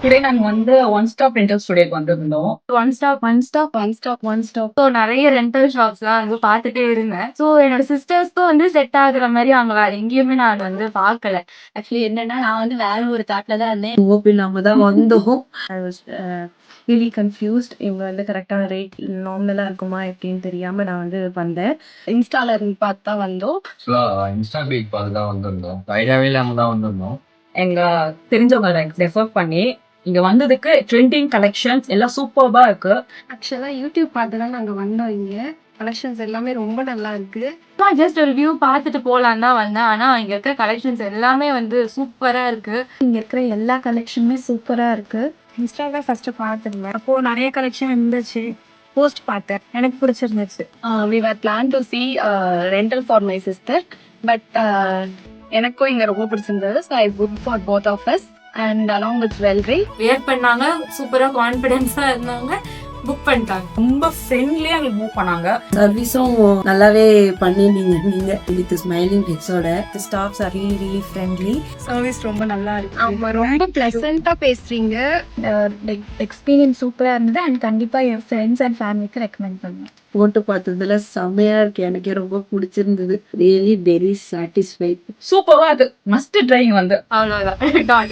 Today நாங்க வந்து one stop rental ஸ்டுடியோக்கு வந்திருந்தோம். ஸோ நிறைய ரெண்டல் ஷாப்ஸ்லாம் வந்து பார்த்துட்டே இருந்தேன். ஸோ என்னோட சிஸ்டர்ஸ்க்கும் வந்து செட் ஆகுற மாதிரி அவங்க வேற எங்கேயுமே நான் வந்து பார்க்கல. ஆக்சுவலி என்னன்னா நான் வந்து வேற ஒரு தாட்ல தான் இருந்தேன். ஓப்பன் இல்லாம தான் வந்தோம். I was really confused. இவங்க வந்து கரெக்டான ரேட் நார்மலா இருக்குமா எப்படின்னு தெரியாம நான் வந்து வந்தேன். இன்ஸ்டால இருந்து பார்த்து தான் வந்தோம். இன்ஸ்டா பேஜ் பார்த்து தான் வந்திருந்தோம். ஐடியாவே இல்லாம தான் வந்திருந்தோம். எங்க தெரிஞ்சவங்க ரெஃபர் பண்ணி இங்க வந்ததுக்கு ட்ரெண்டிங் கலெக்ஷன்ஸ் எல்லாம் சூப்பர்பா இருக்கு. ஆக்சுவலா யூடியூப் பார்த்து தான் நாங்க வந்தோம். இங்க கலெக்ஷன்ஸ் எல்லாமே ரொம்ப நல்லா இருக்கு. நான் ஜஸ்ட் ஒரு வியூ பார்த்துட்டு போலாம் தான் வந்தேன். ஆனா இங்க இருக்கிற கலெக்ஷன்ஸ் எல்லாமே வந்து சூப்பரா இருக்கு. இங்க இருக்கிற எல்லா கலெக்ஷனுமே சூப்பரா இருக்கு. இன்ஸ்டால ஃபர்ஸ்ட் பார்த்துருந்தேன். அப்போ நிறைய கலெக்ஷன் இருந்துச்சு. போஸ்ட் பார்த்தேன், எனக்கு பிடிச்சிருந்துச்சு. We were plan to see rental for my sister. But எனக்கும் இங்க ரொம்ப பிடிச்சிருந்தது. So I book for both of us and along with jewellery. Wear பண்ணாங்க, சூப்பரா கான்ஃபிடென்ஸா இருந்தாங்க, புக் பண்ணிட்டாங்க. ரொம்ப ஃப்ரெண்ட்லியா எங்களுக்கு மூவ் பண்ணாங்க. சர்வீஸும் நல்லாவே பண்ணிருந்தீங்க நீங்க வித் ஸ்மைலிங் ஃபேஸோட. The staffs are really friendly. Service ரொம்ப நல்லா இருக்கு. ஆமா, ரொம்ப பிளசண்டா பேசுறீங்க. எக்ஸ்பீரியன்ஸ் சூப்பரா இருந்தது அண்ட் கண்டிப்பா என் ஃப்ரெண்ட்ஸ் அண்ட் ஃபேமிலிக்கு ரெக்கமெண்ட் பண்ணுவேன். போட்டு பார்த்ததுல செம்மையா இருக்கு. எனக்கே ரொம்ப பிடிச்சிருந்தது. Really very satisfied. சூப்பரா இருக்கு. மஸ்ட் ட்ரைங் வந்து அவ்வளவுதான்.